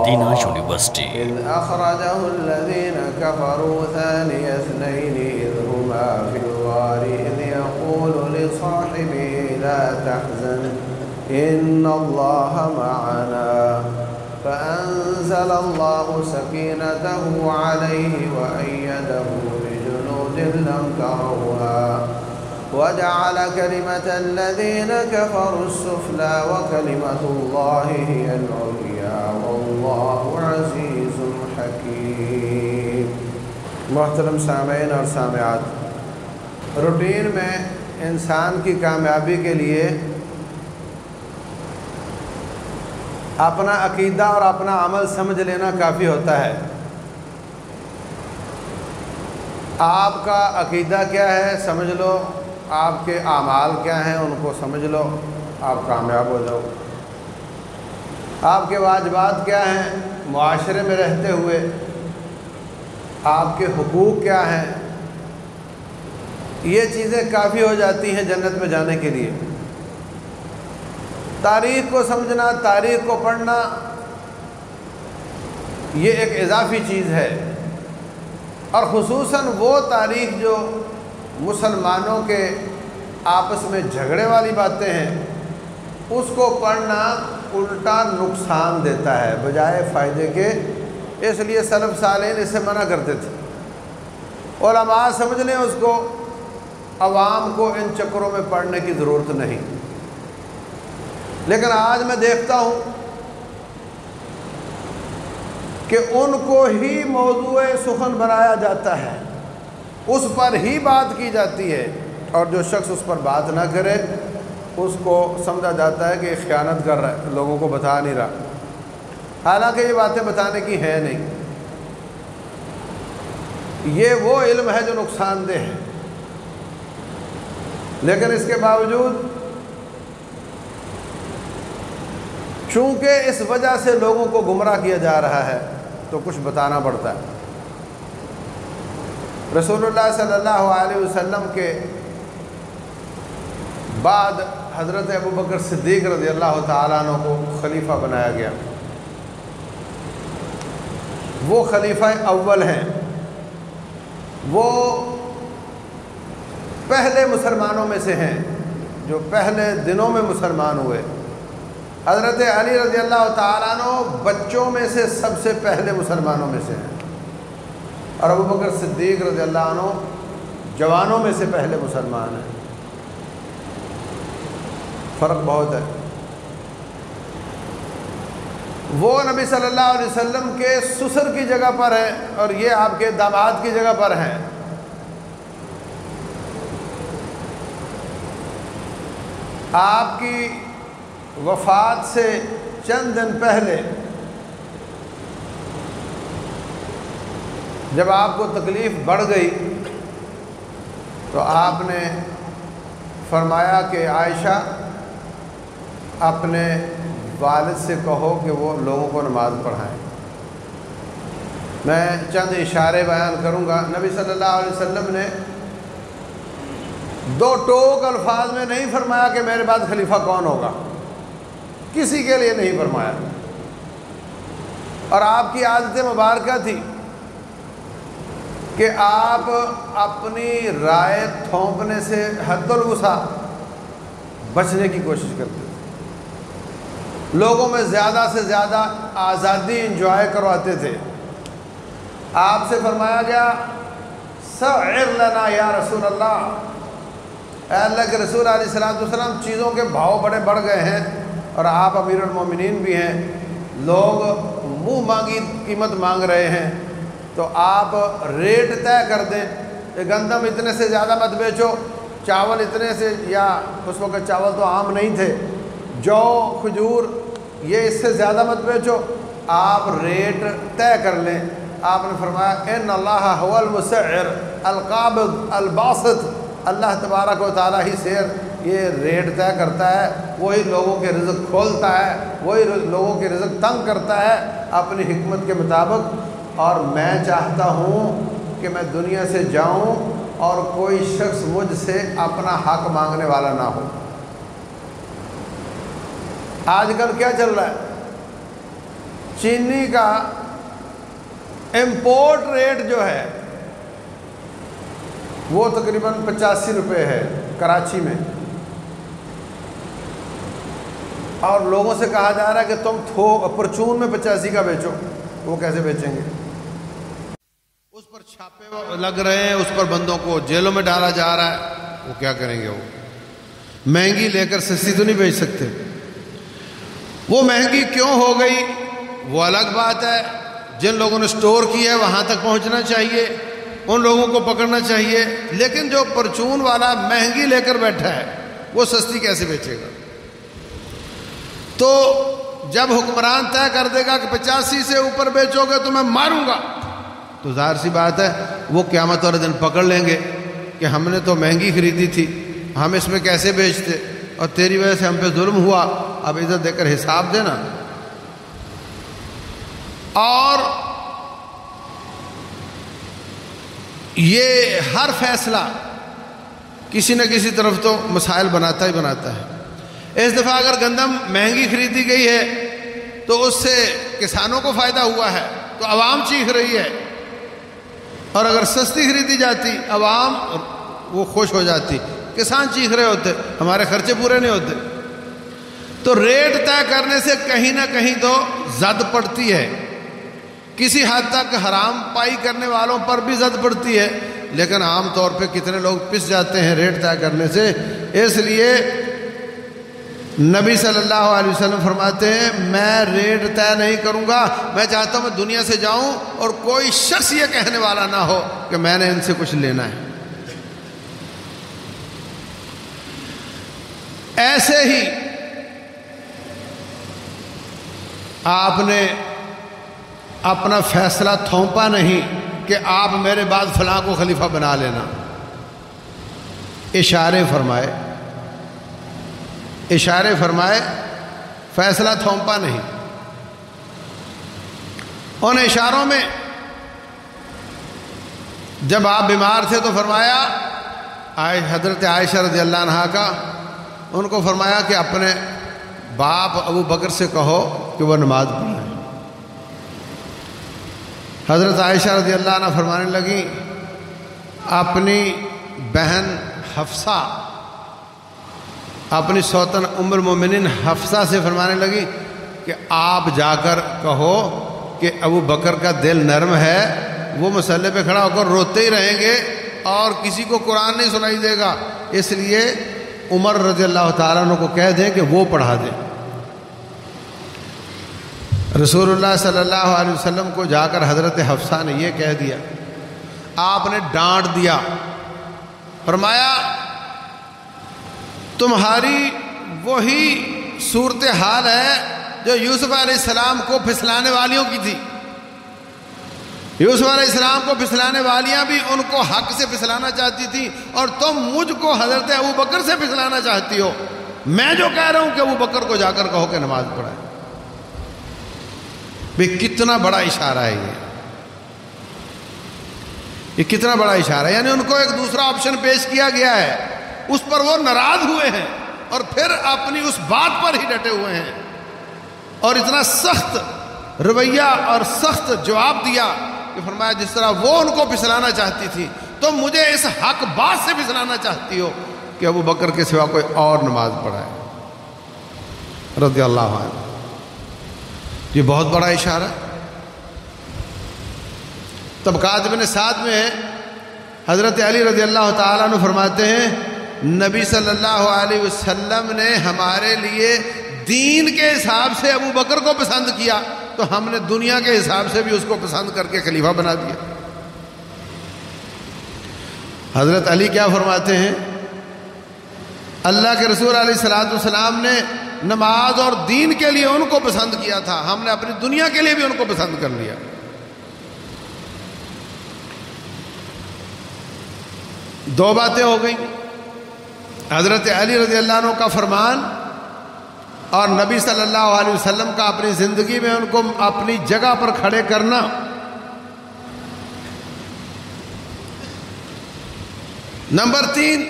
Medina university. إذ أخرجه الذين كفروا ثاني اثنين إذ هما في الغار إذ يقول لصاحبه لا تحزن إن الله معنا فأنزل الله سكينته عليه وأيده بجنود لم تروها وجعل كلمة الذين كفروا السفلى وكلمة الله هي العليا والله عزيز حكيم۔ محترم سامعین اور سامعات، روٹین میں انسان کی کامیابی کے لیے اپنا عقیدہ اور اپنا عمل سمجھ لینا کافی ہوتا ہے۔ آپ کا عقیدہ کیا ہے سمجھ لو، آپ کے اعمال کیا ہیں ان کو سمجھ لو، آپ کامیاب ہو جاؤ۔ آپ کے واجبات کیا ہیں معاشرے میں رہتے ہوئے، آپ کے حقوق کیا ہیں، یہ چیزیں کافی ہو جاتی ہیں جنت میں جانے کے لیے۔ تاریخ کو سمجھنا، تاریخ کو پڑھنا، یہ ایک اضافی چیز ہے، اور خصوصاً وہ تاریخ جو مسلمانوں کے آپس میں جھگڑے والی باتیں ہیں، اس کو پڑھنا الٹا نقصان دیتا ہے بجائے فائدے کے۔ اس لیے سلف صالحین اس سے منع کرتے تھے۔ علماء سمجھ لیں اس کو، عوام کو ان چکروں میں پڑھنے کی ضرورت نہیں۔ لیکن آج میں دیکھتا ہوں کہ ان کو ہی موضوع سخن بنایا جاتا ہے، اس پر ہی بات کی جاتی ہے، اور جو شخص اس پر بات نہ کرے اس کو سمجھا جاتا ہے کہ یہ خیانت کر رہا ہے، لوگوں کو بتا نہیں رہا، حالانکہ یہ باتیں بتانے کی ہے نہیں۔ یہ وہ علم ہے جو نقصان دہ ہے، لیکن اس کے باوجود چونکہ اس وجہ سے لوگوں کو گمراہ کیا جا رہا ہے تو کچھ بتانا پڑتا ہے۔ رسول اللہ صلی اللہ علیہ وسلم کے بعد حضرت ابوبکر صدیق رضی اللہ تعالیٰ عنہ کو خلیفہ بنایا گیا۔ وہ خلیفہ اول ہیں، وہ پہلے مسلمانوں میں سے ہیں جو پہلے دنوں میں مسلمان ہوئے۔ حضرت علی رضی اللہ تعالیٰ عنہ بچوں میں سے سب سے پہلے مسلمانوں میں سے ہیں، اور ابوبکر صدیق رضی اللہ عنہ جوانوں میں سے پہلے مسلمان ہیں۔ فرق بہت ہے۔ وہ نبی صلی اللہ علیہ وسلم کے سسر کی جگہ پر ہیں اور یہ آپ کے داماد کی جگہ پر ہیں۔ آپ کی وفات سے چند دن پہلے جب آپ کو تکلیف بڑھ گئی تو آپ نے فرمایا کہ عائشہ اپنے والد سے کہو کہ وہ لوگوں کو نماز پڑھائیں۔ میں چند اشارے بیان کروں گا۔ نبی صلی اللہ علیہ وسلم نے دو ٹوک الفاظ میں نہیں فرمایا کہ میرے بعد خلیفہ کون ہوگا، کسی کے لیے نہیں فرمایا، اور آپ کی عادت مبارکہ تھی کہ آپ اپنی رائے تھوپنے سے حد الوسع بچنے کی کوشش کرتے تھے، لوگوں میں زیادہ سے زیادہ آزادی انجوائے کرواتے تھے۔ آپ سے فرمایا گیا سعر لنا یا رسول اللہ، اے اللہ کے رسول علیہ السلام چیزوں کے بھاؤ بڑے بڑھ گئے ہیں اور آپ امیر المومنین بھی ہیں، لوگ منہ مانگی قیمت مانگ رہے ہیں، تو آپ ریٹ طے کر دیں کہ گندم اتنے سے زیادہ مت بیچو، چاول اتنے سے، یا اس وقت چاول تو عام نہیں تھے، جو کھجور یہ اس سے زیادہ مت بیچو، آپ ریٹ طے کر لیں۔ آپ نے فرمایا ان اللہ هو المسعر القابض الباسط، اللہ تبارک و تعالیٰ ہی سے یہ ریٹ طے کرتا ہے، وہی لوگوں کے رزق کھولتا ہے، وہی لوگوں کے رزق تنگ کرتا ہے اپنی حکمت کے مطابق، اور میں چاہتا ہوں کہ میں دنیا سے جاؤں اور کوئی شخص مجھ سے اپنا حق مانگنے والا نہ ہو۔ آج کل کیا چل رہا ہے؟ چینی کا امپورٹ ریٹ جو ہے وہ تقریباً 85 روپے ہے کراچی میں، اور لوگوں سے کہا جا رہا ہے کہ تم پرچون میں 85 کا بیچو، وہ کیسے بیچیں گے؟ اس پر چھاپے لگ رہے ہیں، اس پر بندوں کو جیلوں میں ڈالا جا رہا ہے، وہ کیا کریں گے؟ وہ مہنگی لے کر سستی تو نہیں بیچ سکتے۔ وہ مہنگی کیوں ہو گئی وہ الگ بات ہے، جن لوگوں نے سٹور کیا ہے وہاں تک پہنچنا چاہیے، ان لوگوں کو پکڑنا چاہیے، لیکن جو پرچون والا مہنگی لے کر بیٹھا ہے وہ سستی کیسے بیچے گا؟ تو جب حکمران طے کر دے گا کہ 85 سے اوپر بیچو گے تو میں ماروں گا، تو ظاہر سی بات ہے وہ قیامت والے دن پکڑ لیں گے کہ ہم نے تو مہنگی خریدی تھی، ہم اس میں کیسے بیچتے، اور تیری وجہ سے ہم پہ ظلم ہوا، اب ادھر دے کر حساب دینا۔ اور یہ ہر فیصلہ کسی نہ کسی طرف تو مسائل بناتا ہی بناتا ہے۔ اس دفعہ اگر گندم مہنگی خریدی گئی ہے تو اس سے کسانوں کو فائدہ ہوا ہے تو عوام چیخ رہی ہے، اور اگر سستی خریدی جاتی عوام وہ خوش ہو جاتی، کسان چیخ رہے ہوتے ہمارے خرچے پورے نہیں ہوتے۔ تو ریٹ طے کرنے سے کہیں نہ کہیں تو زد پڑتی ہے، کسی حد تک حرام پائی کرنے والوں پر بھی زد پڑتی ہے، لیکن عام طور پہ کتنے لوگ پس جاتے ہیں ریٹ طے کرنے سے۔ اس لیے نبی صلی اللہ علیہ وسلم فرماتے ہیں میں ریٹ طے نہیں کروں گا، میں چاہتا ہوں میں دنیا سے جاؤں اور کوئی شخص یہ کہنے والا نہ ہو کہ میں نے ان سے کچھ لینا ہے۔ ایسے ہی آپ نے اپنا فیصلہ تھوپا نہیں کہ آپ میرے بعد فلاں کو خلیفہ بنا لینا، اشارے فرمائے، فیصلہ تھوپا نہیں۔ ان اشاروں میں جب آپ بیمار تھے تو فرمایا حضرت عائشہ رضی اللہ عنہا کا، ان کو فرمایا کہ اپنے باپ ابو بکر سے کہو کہ وہ نماز پڑھیں۔ حضرت عائشہ رضی اللہ عنہ فرمانے لگیں، اپنی بہن حفصہ، اپنی سوتن ام المومنین حفصہ سے فرمانے لگی کہ آپ جا کر کہو کہ ابو بکر کا دل نرم ہے، وہ مسلح پہ کھڑا ہو کر روتے ہی رہیں گے اور کسی کو قرآن نہیں سنائی دے گا، اس لیے عمر رضی اللہ تعالیٰ عنہ کو کہہ دیں کہ وہ پڑھا دیں۔ رسول اللہ صلی اللہ علیہ وسلم کو جا کر حضرت حفصہ نے یہ کہہ دیا، آپ نے ڈانٹ دیا، فرمایا تمہاری وہی صورتحال ہے جو یوسف علیہ السلام کو پھسلانے والیوں کی تھی۔ یوسف علیہ السلام کو پھسلانے والیاں بھی ان کو حق سے پھسلانا چاہتی تھی، اور تم مجھ کو حضرت ابو بکر سے پھسلانا چاہتی ہو۔ میں جو کہہ رہا ہوں کہ ابو بکر کو جا کر کہو کہ نماز پڑھائے۔ بھئی کتنا بڑا اشارہ ہے یہ کتنا بڑا اشارہ ہے، یعنی ان کو ایک دوسرا آپشن پیش کیا گیا ہے، اس پر وہ ناراض ہوئے ہیں اور پھر اپنی اس بات پر ہی ڈٹے ہوئے ہیں، اور اتنا سخت رویہ اور سخت جواب دیا کہ فرمایا جس طرح وہ ان کو پھسلانا چاہتی تھی تو مجھے اس حق بات سے پھسلانا چاہتی ہو کہ ابو بکر کے سوا کوئی اور نماز پڑھائے رضی اللہ عنہ۔ یہ بہت بڑا اشارہ ہے۔ طبقات ابن سعد میں ہے، حضرت علی رضی اللہ تعالیٰ عنہ فرماتے ہیں نبی صلی اللہ علیہ وسلم نے ہمارے لیے دین کے حساب سے ابو بکر کو پسند کیا تو ہم نے دنیا کے حساب سے بھی اس کو پسند کر کے خلیفہ بنا دیا۔ حضرت علی کیا فرماتے ہیں، اللہ کے رسول علیہ الصلوۃ والسلام نے نماز اور دین کے لیے ان کو پسند کیا تھا، ہم نے اپنی دنیا کے لیے بھی ان کو پسند کر لیا۔ دو باتیں ہو گئیں، حضرت علی رضی اللہ عنہ کا فرمان اور نبی صلی اللہ علیہ وسلم کا اپنی زندگی میں ان کو اپنی جگہ پر کھڑے کرنا۔ نمبر 3،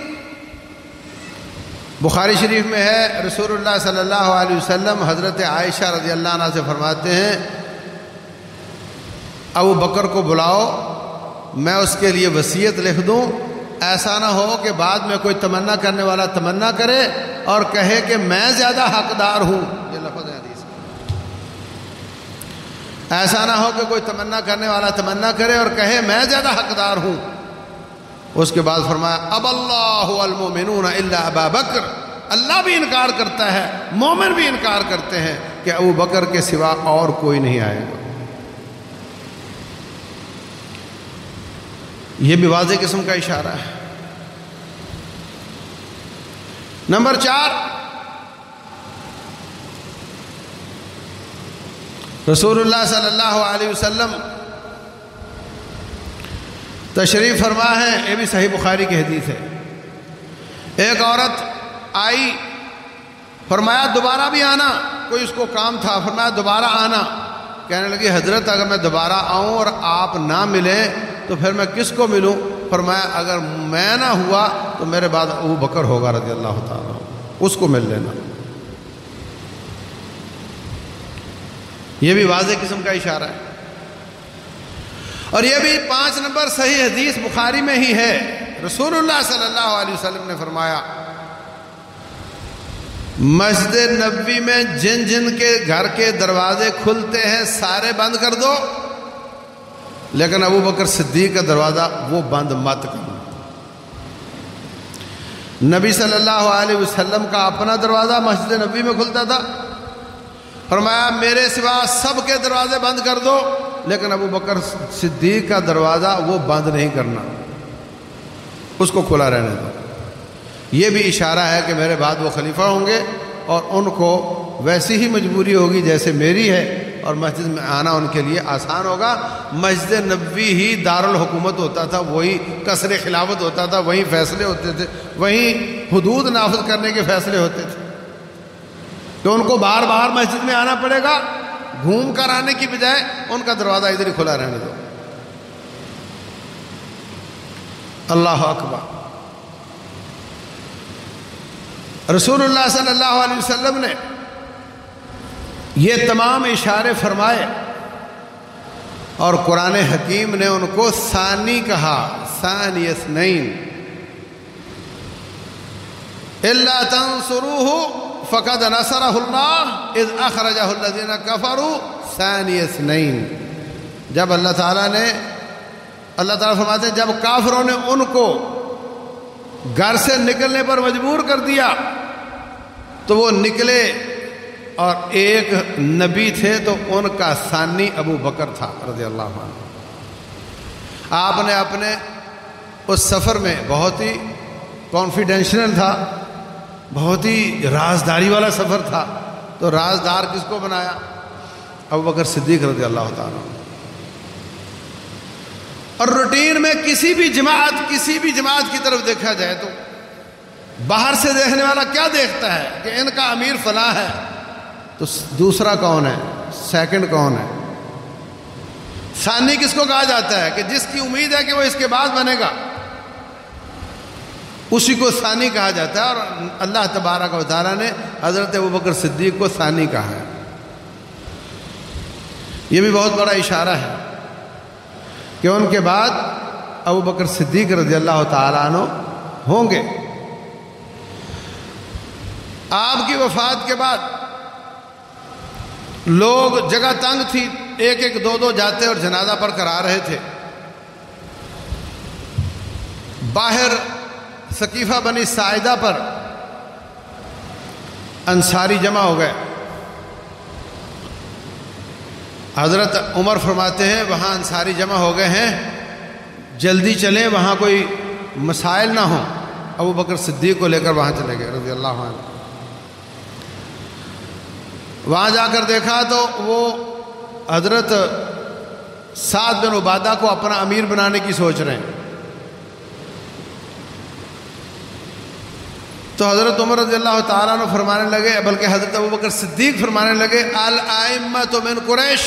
بخاری شریف میں ہے، رسول اللہ صلی اللہ علیہ وسلم حضرت عائشہ رضی اللہ عنہ سے فرماتے ہیں ابو بکر کو بلاؤ، میں اس کے لیے وصیت لکھ دوں، ایسا نہ ہو کہ بعد میں کوئی تمنا کرنے والا تمنا کرے اور کہے کہ میں زیادہ حقدار ہوں۔ یہ لفظ ہے حدیث میں۔ ایسا نہ ہو کہ کوئی تمنا کرنے والا تمنا کرے اور کہے میں زیادہ حقدار ہوں۔ اس کے بعد فرمایا اب اللہ المؤمنون الا ابا بکر، اللہ بھی انکار کرتا ہے، مومن بھی انکار کرتے ہیں کہ ابو بکر کے سوا اور کوئی نہیں آئے گا۔ یہ بھی واضح قسم کا اشارہ ہے۔ نمبر 4، رسول اللہ صلی اللہ علیہ وسلم تشریف فرما ہے، یہ بھی صحیح بخاری کی حدیث ہے۔ ایک عورت آئی، فرمایا دوبارہ بھی آنا، کوئی اس کو کام تھا، فرمایا دوبارہ آنا۔ کہنے لگی حضرت اگر میں دوبارہ آؤں اور آپ نہ ملیں تو پھر میں کس کو ملوں؟ فرمایا اگر میں نہ ہوا تو میرے بعد ابو بکر ہوگا رضی اللہ تعالیٰ، اس کو مل لینا۔ یہ بھی واضح قسم کا اشارہ ہے۔ اور یہ بھی 5 نمبر صحیح حدیث بخاری میں ہی ہے۔ رسول اللہ صلی اللہ علیہ وسلم نے فرمایا مسجد نبوی میں جن جن کے گھر کے دروازے کھلتے ہیں سارے بند کر دو، لیکن ابو بکر صدیق کا دروازہ وہ بند مت کرو۔ نبی صلی اللہ علیہ وسلم کا اپنا دروازہ مسجد نبوی میں کھلتا تھا، فرمایا میرے سوا سب کے دروازے بند کر دو، لیکن ابو بکر صدیق کا دروازہ وہ بند نہیں کرنا، اس کو کھلا رہنے دو۔ یہ بھی اشارہ ہے کہ میرے بعد وہ خلیفہ ہوں گے اور ان کو ویسی ہی مجبوری ہوگی جیسے میری ہے، اور مسجد میں آنا ان کے لیے آسان ہوگا۔ مسجد نبوی ہی دارالحکومت ہوتا تھا، وہی قصر خلافت ہوتا تھا، وہیں فیصلے ہوتے تھے، وہیں حدود نافذ کرنے کے فیصلے ہوتے تھے، تو ان کو بار بار مسجد میں آنا پڑے گا، گھوم کر آنے کی بجائے ان کا دروازہ ادھر ہی کھلا رہنے دو۔ اللہ اکبر۔ رسول اللہ صلی اللہ علیہ وسلم نے یہ تمام اشارے فرمائے اور قرآن حکیم نے ان کو ثانی کہا، ثانی اثنین، الا تنصروه فقد نصرہ اللہ اذ اخرجہ الذین کفروا ثانی اثنین۔ جب اللہ تعالیٰ فرماتے ہیں جب کافروں نے ان کو گھر سے نکلنے پر مجبور کر دیا تو وہ نکلے، اور ایک نبی تھے تو ان کا ثانی ابو بکر تھا رضی اللہ عنہ۔ آپ نے اپنے اس سفر میں بہت ہی کانفیڈینشیل تھا، بہت ہی رازداری والا سفر تھا، تو رازدار کس کو بنایا؟ ابو بکر صدیق رضی اللہ تعالیٰ۔ اور روٹین میں کسی بھی جماعت کی طرف دیکھا جائے تو باہر سے دیکھنے والا کیا دیکھتا ہے کہ ان کا امیر فلاں ہے، تو دوسرا کون ہے، سیکنڈ کون ہے، ثانی کس کو کہا جاتا ہے کہ جس کی امید ہے کہ وہ اس کے بعد بنے گا، اسی کو ثانی کہا جاتا ہے۔ اور اللہ تبارک و تعالیٰ نے حضرت ابو بکر صدیق کو ثانی کہا ہے۔ یہ بھی بہت بڑا اشارہ ہے کہ ان کے بعد ابو بکر صدیق رضی اللہ تعالیٰ عنہ ہوں گے۔ آپ کی وفات کے بعد لوگ، جگہ تنگ تھی، ایک ایک دو جاتے اور جنازہ پر کرا رہے تھے۔ باہر ثقیفہ بنی ساعدہ پر انصاری جمع ہو گئے۔ حضرت عمر فرماتے ہیں وہاں انصاری جمع ہو گئے ہیں، جلدی چلیں وہاں کوئی مسائل نہ ہوں۔ ابو بکر صدیق کو لے کر وہاں چلے گئے رضی اللہ عنہ۔ وہاں جا کر دیکھا تو وہ حضرت سعد بن عبادہ کو اپنا امیر بنانے کی سوچ رہے ہیں۔ تو حضرت عمر رضی اللہ تعالیٰ عنہ فرمانے لگے، بلکہ حضرت ابو بکر صدیق فرمانے لگے الائمۃ من قریش،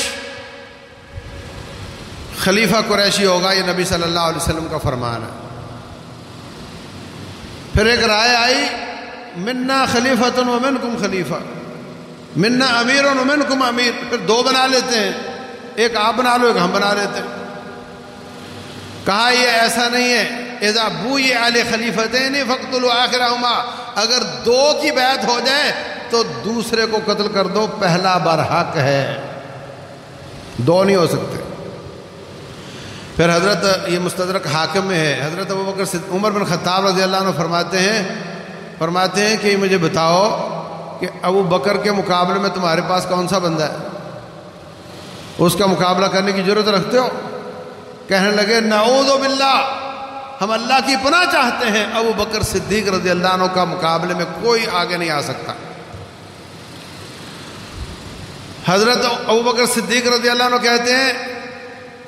خلیفہ قریشی ہوگا، یہ نبی صلی اللہ علیہ وسلم کا فرمان ہے۔ پھر ایک رائے آئی منا خلیفۃ ومنکم خلیفہ، منا امیر ومنکم امیر، پھر 2 بنا لیتے ہیں، ایک آپ بنا لو ایک ہم بنا لیتے. کہا یہ ایسا نہیں ہے. اذا بوئی علی خلیفتین فاقتلوا آخرہما، اگر دو کی بیعت ہو جائے تو دوسرے کو قتل کر دو، پہلا برحق ہے، دو نہیں ہو سکتے. پھر حضرت، یہ مستدرک حاکم میں ہے، حضرت ابوبکر عمر بن خطاب رضی اللہ عنہ فرماتے ہیں کہ مجھے بتاؤ کہ ابو بکر کے مقابلے میں تمہارے پاس کون سا بندہ ہے، اس کا مقابلہ کرنے کی ضرورت رکھتے ہو؟ کہنے لگے نعوذ باللہ، ہم اللہ کی پناہ چاہتے ہیں، ابو بکر صدیق رضی اللہ عنہ کا مقابلے میں کوئی آگے نہیں آ سکتا. حضرت ابو بکر صدیق رضی اللہ عنہ کہتے ہیں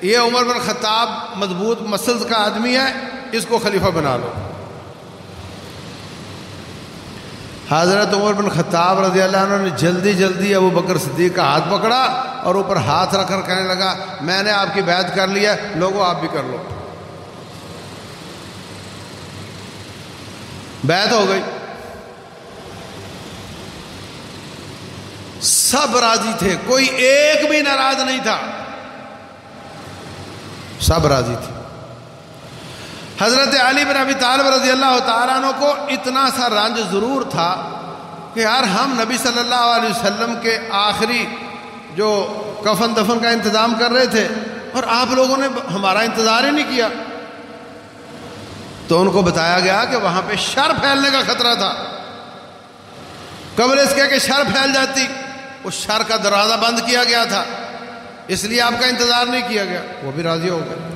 یہ عمر بن خطاب مضبوط مسلز کا آدمی ہے، اس کو خلیفہ بنا لو. حضرت عمر بن خطاب رضی اللہ عنہ نے جلدی جلدی ابو بکر صدیق کا ہاتھ پکڑا اور اوپر ہاتھ رکھ کر کہنے لگا میں نے آپ کی بیعت کر لی ہے، لوگوں آپ بھی کر لو. بیعت ہو گئی. سب راضی تھے، کوئی ایک بھی ناراض نہیں تھا، سب راضی تھے. حضرت علی بن ابی طالب رضی اللہ تعالیٰ عنہ کو اتنا سا رنج ضرور تھا کہ یار ہم نبی صلی اللہ علیہ وسلم کے آخری جو کفن دفن کا انتظام کر رہے تھے اور آپ لوگوں نے ہمارا انتظار ہی نہیں کیا. تو ان کو بتایا گیا کہ وہاں پہ شر پھیلنے کا خطرہ تھا، قبل اس کے کہ شر پھیل جاتی، اس شر کا دروازہ بند کیا گیا تھا، اس لیے آپ کا انتظار نہیں کیا گیا. وہ بھی راضی ہو گئے.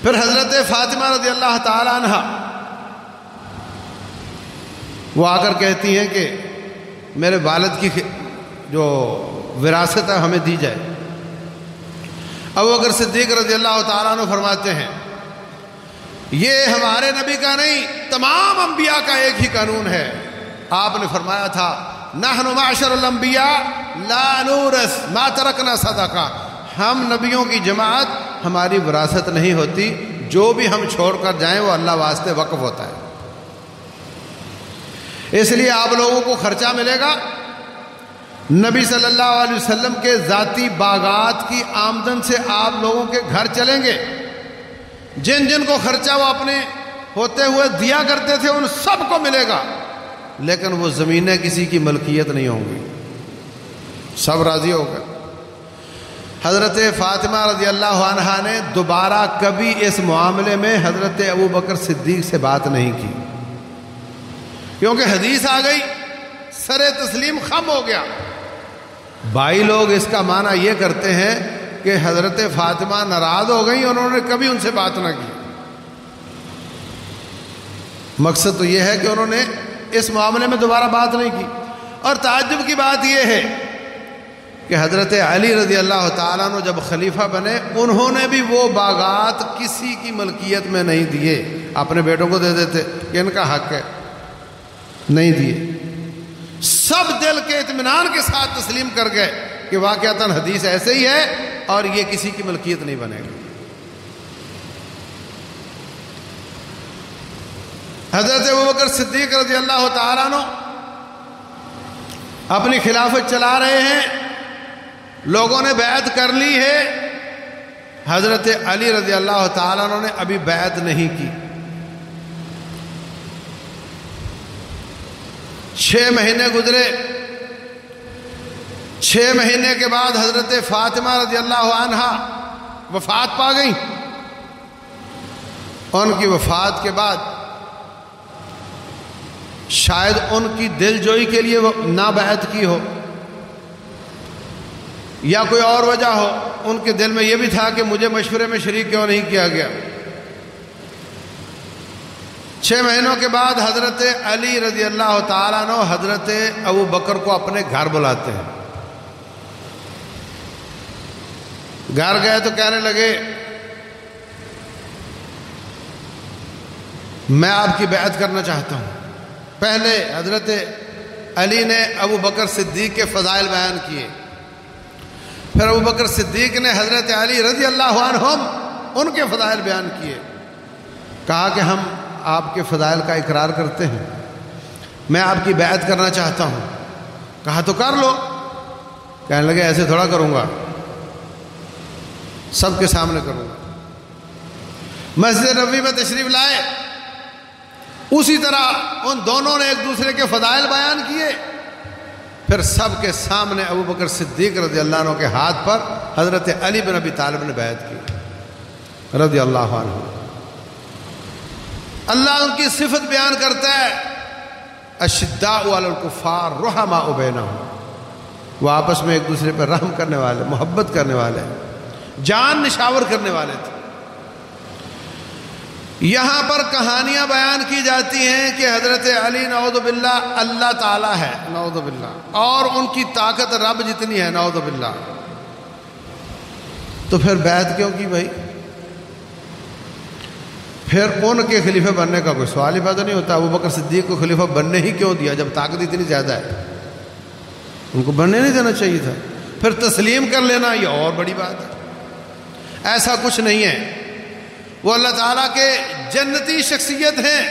پھر حضرت فاطمہ رضی اللہ تعالی عنہ وہ آ کر کہتی ہیں کہ میرے والد کی جو وراثت ہے ہمیں دی جائے. ابو بکر صدیق رضی اللہ تعالیٰ عنہ فرماتے ہیں یہ ہمارے نبی کا نہیں، تمام انبیاء کا ایک ہی قانون ہے. آپ نے فرمایا تھا نحن معشر الانبیاء لا نورث ما ترکنا صدقہ، ہم نبیوں کی جماعت ہماری وراثت نہیں ہوتی، جو بھی ہم چھوڑ کر جائیں وہ اللہ واسطے وقف ہوتا ہے. اس لیے آپ لوگوں کو خرچہ ملے گا، نبی صلی اللہ علیہ وسلم کے ذاتی باغات کی آمدن سے آپ لوگوں کے گھر چلیں گے. جن جن کو خرچہ وہ اپنے ہوتے ہوئے دیا کرتے تھے ان سب کو ملے گا، لیکن وہ زمینیں کسی کی ملکیت نہیں ہوں گی. سب راضی ہو گئے. حضرت فاطمہ رضی اللہ عنہا نے دوبارہ کبھی اس معاملے میں حضرت ابو بکر صدیق سے بات نہیں کی، کیونکہ حدیث آ گئی، سر تسلیم خم ہو گیا. بھائی لوگ اس کا معنی یہ کرتے ہیں کہ حضرت فاطمہ ناراض ہو گئی، انہوں نے کبھی ان سے بات نہ کی. مقصد تو یہ ہے کہ انہوں نے اس معاملے میں دوبارہ بات نہیں کی. اور تعجب کی بات یہ ہے کہ حضرت علی رضی اللہ تعالیٰ عنہ جب خلیفہ بنے انہوں نے بھی وہ باغات کسی کی ملکیت میں نہیں دیے، اپنے بیٹوں کو دے دیتے کہ ان کا حق ہے، نہیں دیے. سب دل کے اطمینان کے ساتھ تسلیم کر گئے کہ واقعتاً حدیث ایسے ہی ہے اور یہ کسی کی ملکیت نہیں بنے گی. حضرت ابوبکر صدیق رضی اللہ تعالیٰ عنہ اپنی خلافت چلا رہے ہیں، لوگوں نے بیعت کر لی ہے. حضرت علی رضی اللہ تعالیٰ عنہ نے ابھی بیعت نہیں کی. 6 مہینے گزرے. 6 مہینے کے بعد حضرت فاطمہ رضی اللہ عنہا وفات پا گئی. ان کی وفات کے بعد شاید ان کی دل جوئی کے لیے نہ بیعت کی ہو یا کوئی اور وجہ ہو، ان کے دل میں یہ بھی تھا کہ مجھے مشورے میں شریک کیوں نہیں کیا گیا. 6 مہینوں کے بعد حضرت علی رضی اللہ تعالیٰ عنہ حضرت ابو بکر کو اپنے گھر بلاتے ہیں. گھر گئے تو کہنے لگے میں آپ کی بیعت کرنا چاہتا ہوں. پہلے حضرت علی نے ابو بکر صدیق کے فضائل بیان کیے، پھر ابو بکر صدیق نے حضرت علی رضی اللہ عنہم ان کے فضائل بیان کیے. کہا کہ ہم آپ کے فضائل کا اقرار کرتے ہیں، میں آپ کی بیعت کرنا چاہتا ہوں. کہا تو کر لو. کہنے لگے ایسے تھوڑا کروں گا، سب کے سامنے کروں گا۔ مسجد نبوی میں تشریف لائے، اسی طرح ان دونوں نے ایک دوسرے کے فضائل بیان کیے، پھر سب کے سامنے ابو بکر صدیق رضی اللہ عنہ کے ہاتھ پر حضرت علی بن ابی طالب نے بیعت کی رضی اللہ عنہ۔ اللہ ان کی صفت بیان کرتا ہے، اشداء علی الکفار رحماء بینہم، وہ آپس میں ایک دوسرے پر رحم کرنے والے، محبت کرنے والے، جان نشاور کرنے والے تھے۔ یہاں پر کہانیاں بیان کی جاتی ہیں کہ حضرت علی نعوذ باللہ اللہ تعالیٰ ہے، نعوذ باللہ، اور ان کی طاقت رب جتنی ہے، نعوذ باللہ، تو پھر بیعت کیوں کی بھائی؟ پھر ان کے خلیفہ بننے کا کوئی سوال ہی پیدا نہیں ہوتا۔ ابو بکر صدیق کو خلیفہ بننے ہی کیوں دیا جب طاقت اتنی زیادہ ہے؟ ان کو بننے نہیں دینا چاہیے تھا۔ پھر تسلیم کر لینا یہ اور بڑی بات ہے۔ ایسا کچھ نہیں ہے، وہ اللہ تعالیٰ کے جنتی شخصیت ہیں،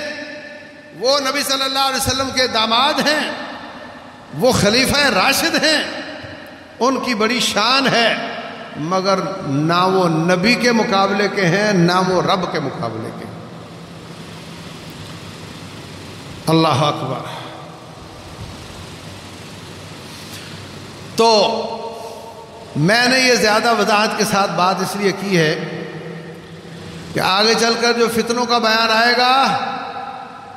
وہ نبی صلی اللہ علیہ وسلم کے داماد ہیں، وہ خلیفہ راشد ہیں، ان کی بڑی شان ہے، مگر نہ وہ نبی کے مقابلے کے ہیں نہ وہ رب کے مقابلے کے۔ اللہ اکبر۔ تو میں نے یہ زیادہ وضاحت کے ساتھ بات اس لیے کی ہے کہ آگے چل کر جو فتنوں کا بیان آئے گا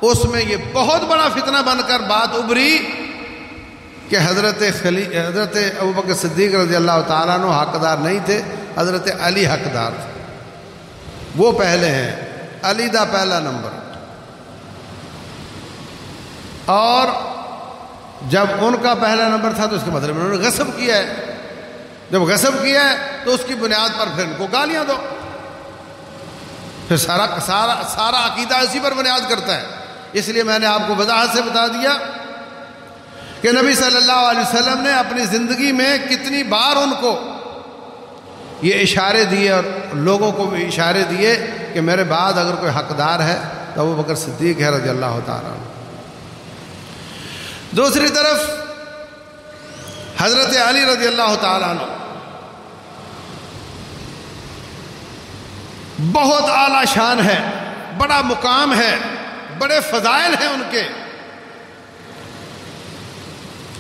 اس میں یہ بہت بڑا فتنہ بن کر بات ابھری کہ حضرت ابو بکر صدیق رضی اللہ تعالیٰ عنہ حقدار نہیں تھے، حضرت علی حقدار تھے، وہ پہلے ہیں، علی دا پہلا نمبر۔ اور جب ان کا پہلا نمبر تھا تو اس کے مطلب انہوں نے غصب کیا ہے، جب غصب کیا ہے تو اس کی بنیاد پر پھر ان کو گالیاں دو، پھر سارا عقیدہ اسی پر بنیاد کرتا ہے۔ اس لیے میں نے آپ کو وضاحت سے بتا دیا کہ نبی صلی اللہ علیہ وسلم نے اپنی زندگی میں کتنی بار ان کو یہ اشارے دیے اور لوگوں کو بھی اشارے دیے کہ میرے بعد اگر کوئی حقدار ہے تو ابو بکر صدیق ہے رضی اللہ تعالیٰ عنہ۔ دوسری طرف حضرت علی رضی اللہ تعالیٰ عنہ بہت اعلیٰ شان ہے، بڑا مقام ہے، بڑے فضائل ہیں ان کے،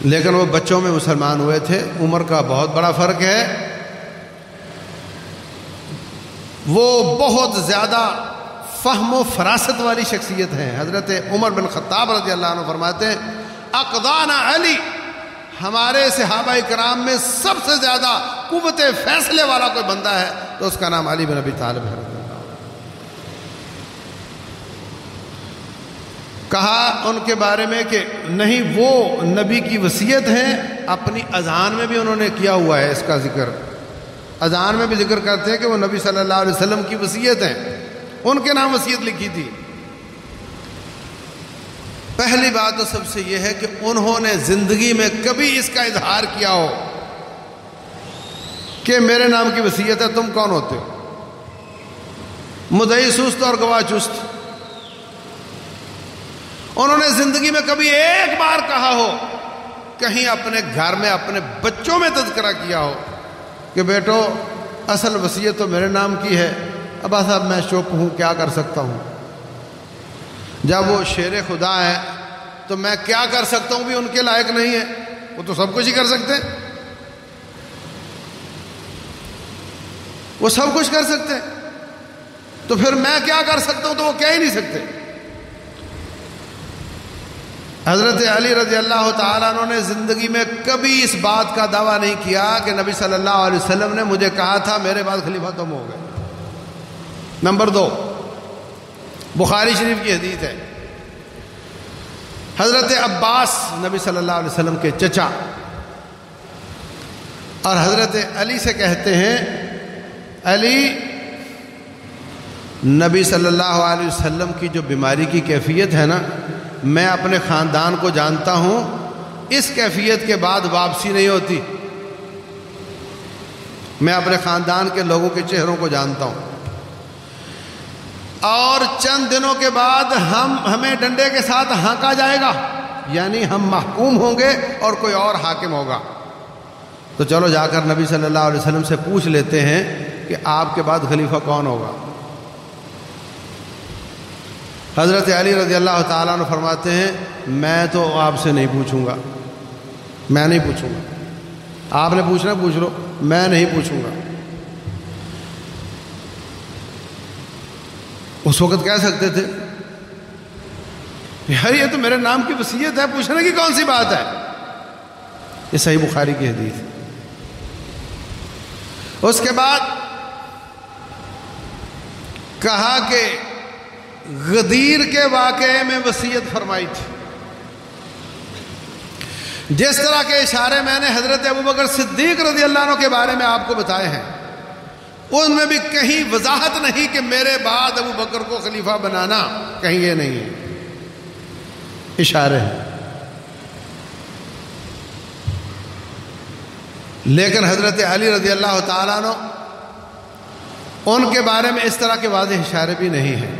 لیکن وہ بچوں میں مسلمان ہوئے تھے، عمر کا بہت بڑا فرق ہے، وہ بہت زیادہ فہم و فراست والی شخصیت ہیں۔ حضرت عمر بن خطاب رضی اللہ عنہ فرماتے ہیں اقدانا علی، ہمارے صحابہ کرام میں سب سے زیادہ قوت فیصلے والا کوئی بندہ ہے تو اس کا نام علی بن ابی طالب ہے رضی اللہ عنہ۔ کہا ان کے بارے میں کہ نہیں، وہ نبی کی وصیت ہیں، اپنی اذان میں بھی انہوں نے کیا ہوا ہے اس کا ذکر، اذان میں بھی ذکر کرتے ہیں کہ وہ نبی صلی اللہ علیہ وسلم کی وصیت ہیں، ان کے نام وصیت لکھی تھی۔ پہلی بات تو سب سے یہ ہے کہ انہوں نے زندگی میں کبھی اس کا اظہار کیا ہو کہ میرے نام کی وصیت ہے، تم کون ہوتے ہو؟ مدعی سست اور گواہ چست۔ انہوں نے زندگی میں کبھی ایک بار کہا ہو، کہیں اپنے گھر میں اپنے بچوں میں تذکرہ کیا ہو کہ بیٹو اصل وصیت تو میرے نام کی ہے، ابا صاحب میں چپ ہوں، کیا کر سکتا ہوں؟ جب وہ شیر خدا ہے تو میں کیا کر سکتا ہوں بھی ان کے لائق نہیں ہے، وہ تو سب کچھ ہی کر سکتے ہیں، وہ سب کچھ کر سکتے ہیں، تو پھر میں کیا کر سکتا ہوں؟ تو وہ کہہ ہی نہیں سکتے۔ حضرت علی رضی اللہ تعالیٰ عنہ نے زندگی میں کبھی اس بات کا دعویٰ نہیں کیا کہ نبی صلی اللہ علیہ وسلم نے مجھے کہا تھا میرے بعد خلیفہ تم ہو گئے۔ نمبر 2، بخاری شریف کی حدیث ہے، حضرت عباس نبی صلی اللہ علیہ وسلم کے چچا اور حضرت علی سے کہتے ہیں علی، نبی صلی اللہ علیہ وسلم کی جو بیماری کی کیفیت ہے نا، میں اپنے خاندان کو جانتا ہوں، اس کیفیت کے بعد واپسی نہیں ہوتی، میں اپنے خاندان کے لوگوں کے چہروں کو جانتا ہوں، اور چند دنوں کے بعد ہمیں ڈنڈے کے ساتھ ہانکا جائے گا، یعنی ہم محکوم ہوں گے اور کوئی اور حاکم ہوگا، تو چلو جا کر نبی صلی اللہ علیہ وسلم سے پوچھ لیتے ہیں کہ آپ کے بعد خلیفہ کون ہوگا۔ حضرت علی رضی اللہ تعالیٰ عنہ فرماتے ہیں میں تو آپ سے نہیں پوچھوں گا، میں نہیں پوچھوں گا، آپ نے پوچھنا پوچھ لو، میں نہیں پوچھوں گا۔ اس وقت کہہ سکتے تھے یار یہ تو میرے نام کی وصیت ہے، پوچھنے کی کون سی بات ہے؟ یہ صحیح بخاری کی حدیث ہے۔ اس کے بعد کہا کہ غدیر کے واقعے میں وصیت فرمائی تھی۔ جس طرح کے اشارے میں نے حضرت ابوبکر صدیق رضی اللہ عنہ کے بارے میں آپ کو بتائے ہیں، ان میں بھی کہیں وضاحت نہیں کہ میرے بعد ابوبکر کو خلیفہ بنانا، کہیں یہ نہیں ہے، اشارے ہیں۔ لیکن حضرت علی رضی اللہ تعالیٰ عنہ ان کے بارے میں اس طرح کے واضح اشارے بھی نہیں ہیں۔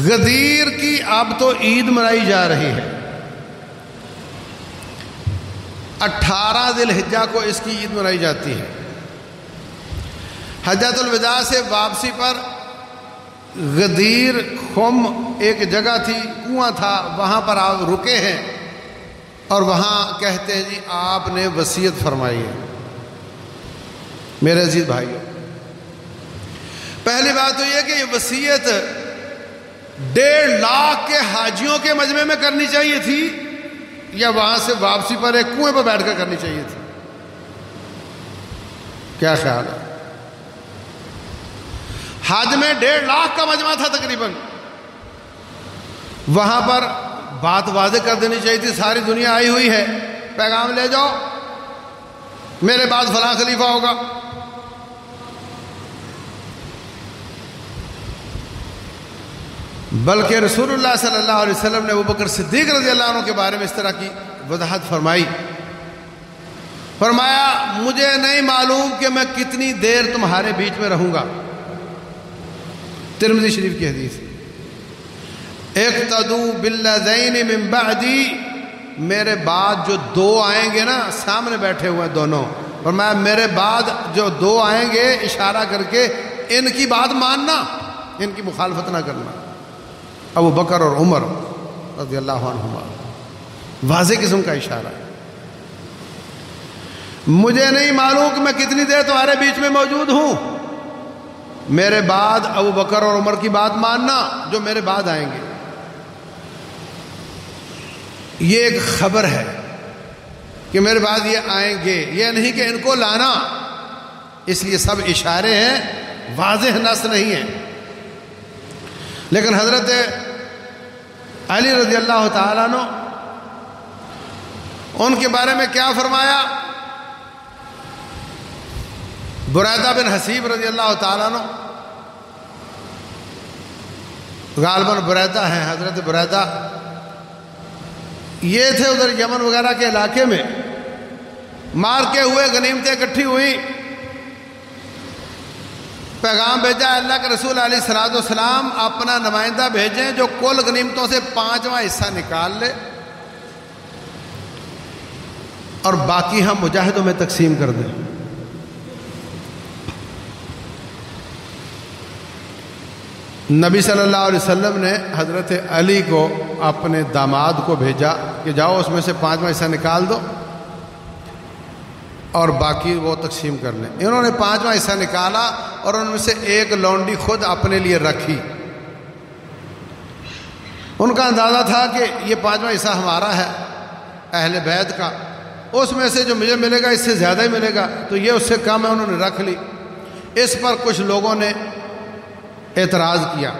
غدیر کی اب تو عید منائی جا رہی ہے، 18 ذی الحجہ کو اس کی عید منائی جاتی ہے۔ حجۃ الوداع سے واپسی پر غدیر خم ایک جگہ تھی، کنواں تھا، وہاں پر آپ رکے ہیں اور وہاں کہتے ہیں جی آپ نے وصیت فرمائی ہے۔ میرے عزیز بھائیو، پہلی بات تو یہ کہ یہ وصیت 1.5 لاکھ کے حاجیوں کے مجمع میں کرنی چاہیے تھی یا وہاں سے واپسی پر ایک کنویں پر بیٹھ کر کرنی چاہیے تھی؟ کیا خیال ہے؟ حج میں 1.5 لاکھ کا مجمع تھا تقریباً، وہاں پر بات واضح کر دینی چاہیے تھی، ساری دنیا آئی ہوئی ہے، پیغام لے جاؤ میرے بعد فلاں خلیفہ ہوگا۔ بلکہ رسول اللہ صلی اللہ علیہ وسلم نے ابوبکر صدیق رضی اللہ عنہ کے بارے میں اس طرح کی وضاحت فرمائی، فرمایا مجھے نہیں معلوم کہ میں کتنی دیر تمہارے بیچ میں رہوں گا۔ ترمذی شریف کی حدیث، اقتدوا بالذین من بعدی، میرے بعد جو 2 آئیں گے نا، سامنے بیٹھے ہوئے دونوں، فرمایا میرے بعد جو 2 آئیں گے، اشارہ کر کے ان کی بات ماننا، ان کی مخالفت نہ کرنا، ابو بکر اور عمر رضی اللہ عنہما، واضح قسم کا اشارہ ہے۔ مجھے نہیں معلوم کہ میں کتنی دیر تمہارے بیچ میں موجود ہوں، میرے بعد ابو بکر اور عمر کی بات ماننا جو میرے بعد آئیں گے۔ یہ ایک خبر ہے کہ میرے بعد یہ آئیں گے، یہ نہیں کہ ان کو لانا، اس لیے سب اشارے ہیں، واضح نص نہیں ہے۔ لیکن حضرت علی رضی اللہ تعالیٰ عنہ ان کے بارے میں کیا فرمایا؟ بریدہ بن حسیب رضی اللہ تعالیٰ عنہ، غالباً بریدہ ہیں، حضرت بریدہ، یہ تھے ادھر یمن وغیرہ کے علاقے میں، مار کے ہوئے غنیمتیں اکٹھی ہوئی، پیغام بھیجا اللہ کے رسول علیہ الصلوۃ والسلام اپنا نمائندہ بھیجیں جو کل غنیمتوں سے 5واں حصہ نکال لے اور باقی ہم مجاہدوں میں تقسیم کر دیں۔ نبی صلی اللہ علیہ وسلم نے حضرت علی کو اپنے داماد کو بھیجا کہ جاؤ اس میں سے 5واں حصہ نکال دو اور باقی وہ تقسیم کر لیں۔ انہوں نے 5واں حصہ نکالا اور ان میں سے ایک لونڈی خود اپنے لیے رکھی۔ ان کا اندازہ تھا کہ یہ 5واں حصہ ہمارا ہے اہل بیت کا، اس میں سے جو مجھے ملے گا اس سے زیادہ ہی ملے گا، تو یہ اس سے کم ہے، انہوں نے رکھ لی۔ اس پر کچھ لوگوں نے اعتراض کیا۔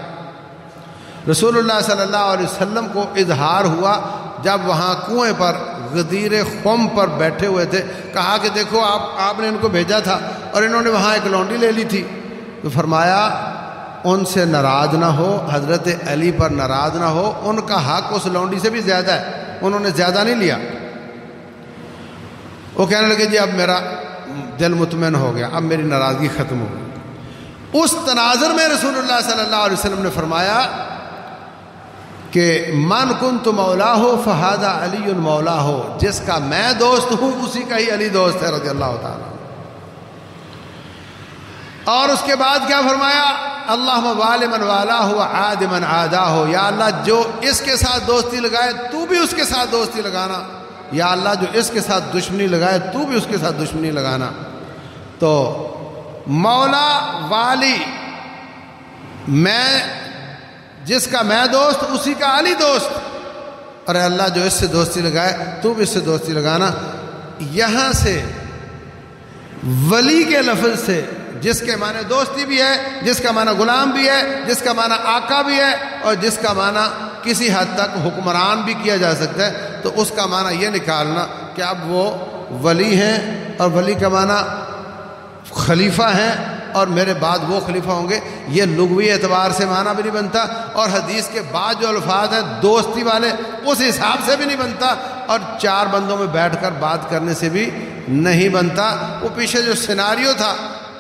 رسول اللہ صلی اللہ علیہ وسلم کو اظہار ہوا جب وہاں کنویں پر غدیر خم پر بیٹھے ہوئے تھے، کہا کہ دیکھو آپ نے ان کو بھیجا تھا اور انہوں نے وہاں ایک لونڈی لے لی تھی، تو فرمایا ان سے ناراض نہ ہو، حضرت علی پر ناراض نہ ہو، ان کا حق اس لونڈی سے بھی زیادہ ہے، انہوں نے زیادہ نہیں لیا۔ وہ کہنے لگے جی اب میرا دل مطمئن ہو گیا، اب میری ناراضگی ختم ہو گئی۔ اس تناظر میں رسول اللہ صلی اللہ علیہ وسلم نے فرمایا کہ من کنت مولا ہو فہذا علی مولا ہو، جس کا میں دوست ہوں اسی کا ہی علی دوست ہے رضی اللہ تعالیٰ۔ اور اس کے بعد کیا فرمایا؟ اللہم والی من والا ہو عاد من عادا ہو، یا اللہ جو اس کے ساتھ دوستی لگائے تو بھی اس کے ساتھ دوستی لگانا، یا اللہ جو اس کے ساتھ دشمنی لگائے تو بھی اس کے ساتھ دشمنی لگانا۔ تو مولا والی، میں جس کا میں دوست اسی کا علی دوست، اور اللہ جو اس سے دوستی لگائے تو بھی اس سے دوستی لگانا۔ یہاں سے ولی کے لفظ سے جس کے معنی دوستی بھی ہے، جس کا معنی غلام بھی ہے، جس کا معنی آقا بھی ہے، اور جس کا معنی کسی حد تک حکمران بھی کیا جا سکتا ہے، تو اس کا معنی یہ نکالنا کہ اب وہ ولی ہیں، اور ولی کا معنی خلیفہ ہیں، اور میرے بعد وہ خلیفہ ہوں گے، یہ لغوی اعتبار سے معنی بھی نہیں بنتا، اور حدیث کے بعد جو الفاظ ہیں دوستی والے اس حساب سے بھی نہیں بنتا، اور چار بندوں میں بیٹھ کر بات کرنے سے بھی نہیں بنتا۔ وہ پیچھے جو سیناریو تھا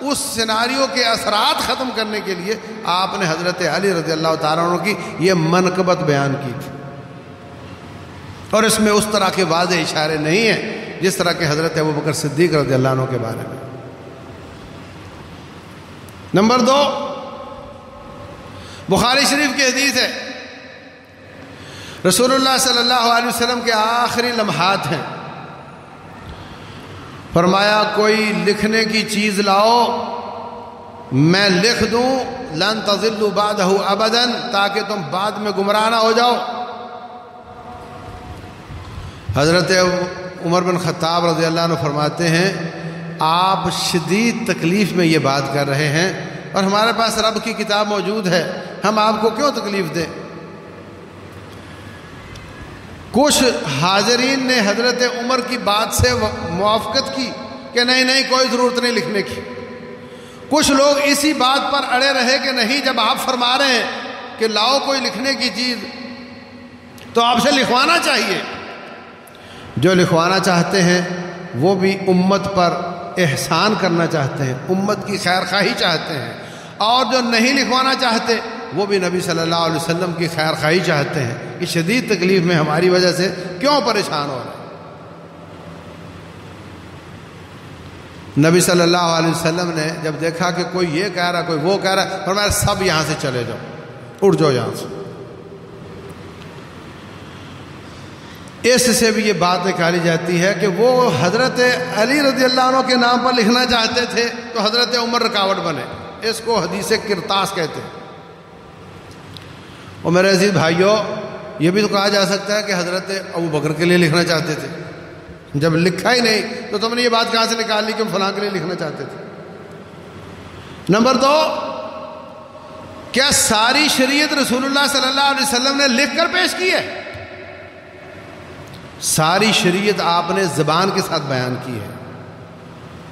اس سیناریو کے اثرات ختم کرنے کے لیے آپ نے حضرت علی رضی اللہ تعالیٰ عنہ کی یہ منقبت بیان کی تھی، اور اس میں اس طرح کے واضح اشارے نہیں ہیں جس طرح کہ حضرت ابوبکر صدیق رضی اللہ عنہ کے بارے میں۔ نمبر 2، بخاری شریف کی حدیث ہے، رسول اللہ صلی اللہ علیہ وسلم کے آخری لمحات ہیں، فرمایا کوئی لکھنے کی چیز لاؤ میں لکھ دوں، لن تضلوا بعدہ ابدا، تاکہ تم بعد میں گمراہ نہ ہو جاؤ۔ حضرت عمر بن خطاب رضی اللہ عنہ فرماتے ہیں آپ شدید تکلیف میں یہ بات کر رہے ہیں، اور ہمارے پاس رب کی کتاب موجود ہے، ہم آپ کو کیوں تکلیف دیں؟ کچھ حاضرین نے حضرت عمر کی بات سے موافقت کی کہ نہیں کوئی ضرورت نہیں لکھنے کی، کچھ لوگ اسی بات پر اڑے رہے کہ نہیں، جب آپ فرما رہے ہیں کہ لاؤ کوئی لکھنے کی چیز تو آپ سے لکھوانا چاہیے۔ جو لکھوانا چاہتے ہیں وہ بھی امت پر احسان کرنا چاہتے ہیں، امت کی خیر خواہی چاہتے ہیں، اور جو نہیں لکھوانا چاہتے وہ بھی نبی صلی اللہ علیہ وسلم کی خیر خواہی چاہتے ہیں کہ شدید تکلیف میں ہماری وجہ سے کیوں پریشان ہو رہے ہیں۔ نبی صلی اللہ علیہ وسلم نے جب دیکھا کہ کوئی یہ کہہ رہا کوئی وہ کہہ رہا، فرمایا سب یہاں سے چلے جاؤ، اٹھ جاؤ یہاں سے۔ اس سے بھی یہ بات نکالی جاتی ہے کہ وہ حضرت علی رضی اللہ عنہ کے نام پر لکھنا چاہتے تھے تو حضرت عمر رکاوٹ بنے، اس کو حدیث کرتاس کہتے ہیں۔ اور میرے عزیز بھائیوں، یہ بھی تو کہا جا سکتا ہے کہ حضرت ابوبکر کے لیے لکھنا چاہتے تھے، جب لکھا ہی نہیں تو تم نے یہ بات کہاں سے نکال لی کہ ہم فلاں کے لیے لکھنا چاہتے تھے۔ نمبر 2، کیا ساری شریعت رسول اللہ صلی اللہ علیہ وسلم نے لکھ کر پیش کی ہے؟ ساری شریعت آپ نے زبان کے ساتھ بیان کی ہے،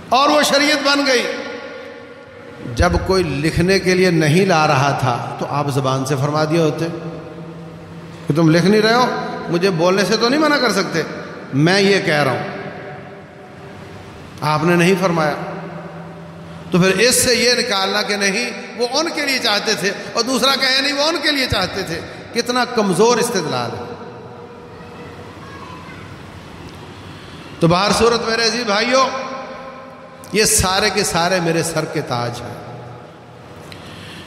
اور وہ شریعت بن گئی۔ جب کوئی لکھنے کے لیے نہیں لا رہا تھا تو آپ زبان سے فرما دیا ہوتے کہ تم لکھ نہیں رہے ہو، مجھے بولنے سے تو نہیں منع کر سکتے، میں یہ کہہ رہا ہوں۔ آپ نے نہیں فرمایا، تو پھر اس سے یہ نکالنا کہ نہیں وہ ان کے لیے چاہتے تھے، اور دوسرا کہے نہیں وہ ان کے لیے چاہتے تھے، کتنا کمزور استدلال ہے۔ تو باہر صورت میرے عزیز بھائیوں، یہ سارے کے سارے میرے سر کے تاج ہیں،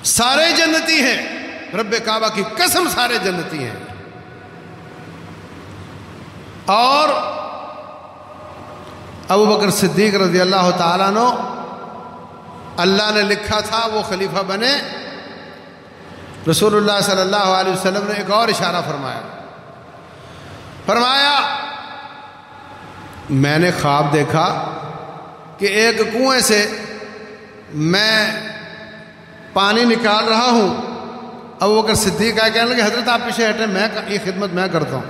سارے جنتی ہیں، رب کعبہ کی قسم سارے جنتی ہیں۔ اور ابوبکر صدیق رضی اللہ تعالیٰ عنہ اللہ نے لکھا تھا وہ خلیفہ بنے۔ رسول اللہ صلی اللہ علیہ وسلم نے ایک اور اشارہ فرمایا میں نے خواب دیکھا کہ ایک کنویں سے میں پانی نکال رہا ہوں۔ ابوبکر صدیق آئے کہنے لگے حضرت آپ پیچھے ہٹیں، میں یہ خدمت میں کرتا ہوں۔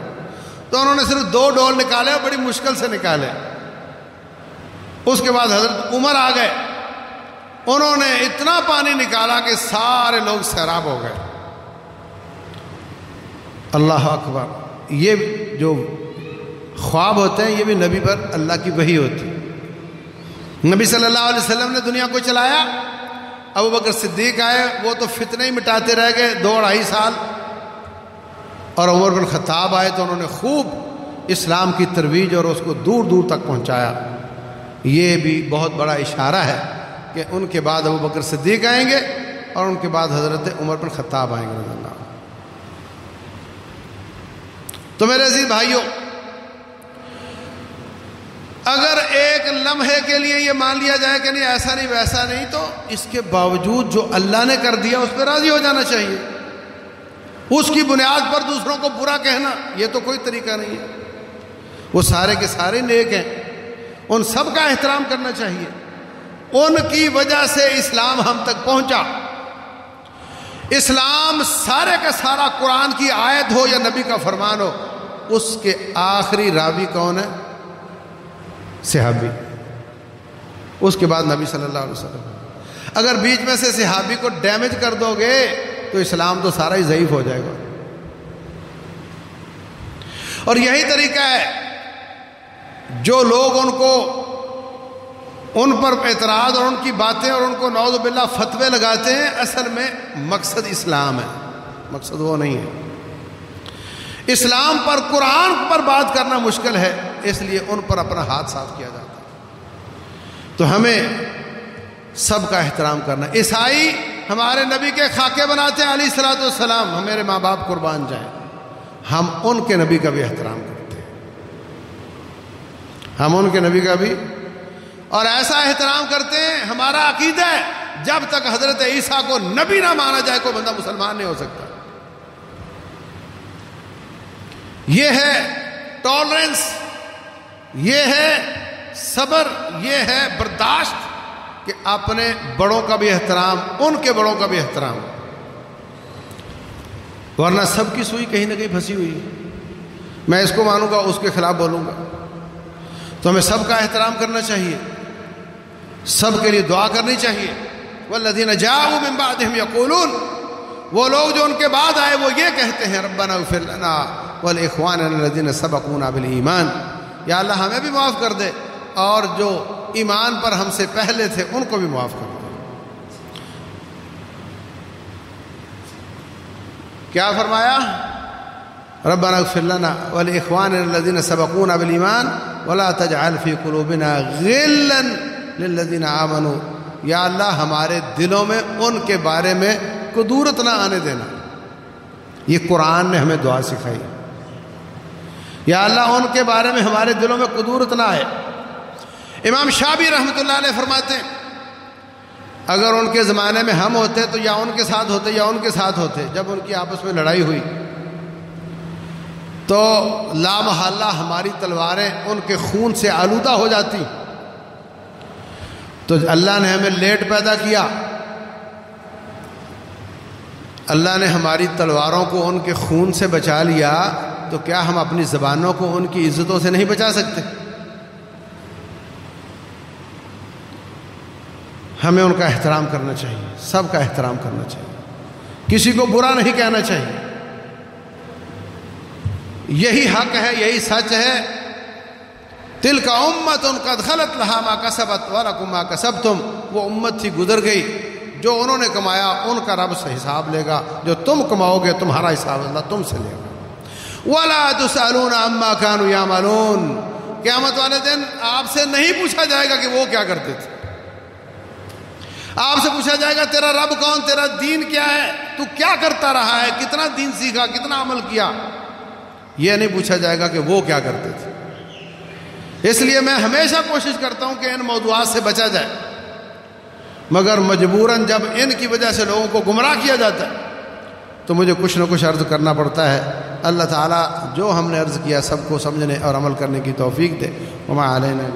تو انہوں نے صرف 2 ڈول نکالے، بڑی مشکل سے نکالے۔ اس کے بعد حضرت عمر آ گئے، انہوں نے اتنا پانی نکالا کہ سارے لوگ سیراب ہو گئے۔ اللہ اکبر! یہ جو خواب ہوتے ہیں یہ بھی نبی پر اللہ کی وحی ہوتی ہے۔ نبی صلی اللہ علیہ وسلم نے دنیا کو چلایا، ابوبکر صدیق آئے، وہ تو فتنے ہی مٹاتے رہ گئے 2-2.5 سال۔ اور عمر بن خطاب آئے تو انہوں نے خوب اسلام کی ترویج اور اس کو دور دور تک پہنچایا۔ یہ بھی بہت بڑا اشارہ ہے کہ ان کے بعد ابو بکر صدیق آئیں گے اور ان کے بعد حضرت عمر بن خطاب آئیں گے رضی اللہ عنہ۔ تو میرے عزیز بھائیوں، اگر ایک لمحے کے لیے یہ مان لیا جائے کہ نہیں ایسا نہیں ویسا نہیں، تو اس کے باوجود جو اللہ نے کر دیا اس پہ راضی ہو جانا چاہیے۔ اس کی بنیاد پر دوسروں کو برا کہنا یہ تو کوئی طریقہ نہیں ہے۔ وہ سارے کے سارے نیک ہیں، ان سب کا احترام کرنا چاہیے۔ ان کی وجہ سے اسلام ہم تک پہنچا۔ اسلام سارے کا سارا قرآن کی آیت ہو یا نبی کا فرمان ہو، اس کے آخری راوی کون ہے؟ صحابی، اس کے بعد نبی صلی اللہ علیہ وسلم۔ اگر بیچ میں سے صحابی کو ڈیمیج کر دو گے تو اسلام تو سارا ہی ضعیف ہو جائے گا۔ اور یہی طریقہ ہے، جو لوگ ان پر اعتراض اور ان کی باتیں اور ان کو نعوذ باللہ فتوے لگاتے ہیں، اصل میں مقصد اسلام ہے، مقصد وہ نہیں ہے۔ اسلام پر، قرآن پر بات کرنا مشکل ہے، اس لیے ان پر اپنا ہاتھ صاف کیا جاتا ہے۔ تو ہمیں سب کا احترام کرنا۔ عیسائی ہمارے نبی کے خاکے بناتے ہیں علیہ الصلوۃ والسلام، ہمارے ماں باپ قربان جائیں، ہم ان کے نبی کا بھی احترام کرتے ہیں، ہم ان کے نبی کا بھی، اور ایسا احترام کرتے ہیں، ہمارا عقیدہ ہے جب تک حضرت عیسیٰ کو نبی نہ مانا جائے کوئی بندہ مسلمان نہیں ہو سکتا۔ یہ ہے ٹالرنس، یہ ہے صبر، یہ ہے برداشت کہ اپنے بڑوں کا بھی احترام، ان کے بڑوں کا بھی احترام، ورنہ سب کی سوئی کہیں نہ کہیں پھنسی ہوئی ہے۔ میں اس کو مانوں گا، اس کے خلاف بولوں گا، تو ہمیں سب کا احترام کرنا چاہیے، سب کے لیے دعا کرنی چاہیے۔ والذین جاءوا من بعدہم یقولون، وہ لوگ جو ان کے بعد آئے وہ یہ کہتے ہیں ربنا اغفر لنا ولاخواننا الذین سبقونا بالایمان، یا اللہ ہمیں بھی معاف کر دے اور جو ایمان پر ہم سے پہلے تھے ان کو بھی معاف کر دے۔ کیا فرمایا؟ ربنا اغفر لنا ولاخواننا الذین سبقونا بالایمان ولا تجعل فی قلوبنا غلا للذین آمنوا، یا اللہ ہمارے دلوں میں ان کے بارے میں کدورت نہ آنے دینا۔ یہ قرآن نے ہمیں دعا سکھائی، یا اللہ ان کے بارے میں ہمارے دلوں میں کدورت نہ آئے۔ امام شافعی رحمۃ اللہ علیہ فرماتے ہیں اگر ان کے زمانے میں ہم ہوتے تو یا ان کے ساتھ ہوتے یا ان کے ساتھ ہوتے، جب ان کی آپس میں لڑائی ہوئی تو لا محالہ ہماری تلواریں ان کے خون سے آلودہ ہو جاتی، تو اللہ نے ہمیں لیٹ پیدا کیا، اللہ نے ہماری تلواروں کو ان کے خون سے بچا لیا، تو کیا ہم اپنی زبانوں کو ان کی عزتوں سے نہیں بچا سکتے؟ ہمیں ان کا احترام کرنا چاہیے، سب کا احترام کرنا چاہیے، کسی کو برا نہیں کہنا چاہیے۔ یہی حق ہے، یہی سچ ہے۔ تلک امت قد خلت لہا ما کسبت ولکم ما کسبتم، وہ امت تھی گزر گئی، جو انہوں نے کمایا ان کا رب سے حساب لے گا، جو تم کماؤ گے تمہارا حساب اللہ تم سے لے گا۔ ولا تسألون عما كانوا يعملون، قیامت والے دن آپ سے نہیں پوچھا جائے گا کہ وہ کیا کرتے تھے، آپ سے پوچھا جائے گا تیرا رب کون، تیرا دین کیا ہے، تو کیا کرتا رہا ہے، کتنا دین سیکھا، کتنا عمل کیا، یہ نہیں پوچھا جائے گا کہ وہ کیا کرتے تھے۔ اس لیے میں ہمیشہ کوشش کرتا ہوں کہ ان موضوعات سے بچا جائے، مگر مجبوراً جب ان کی وجہ سے لوگوں کو گمراہ کیا جاتا ہے تو مجھے کچھ نہ کچھ عرض کرنا پڑتا ہے۔ اللہ تعالیٰ جو ہم نے عرض کیا سب کو سمجھنے اور عمل کرنے کی توفیق دے۔ وما علینا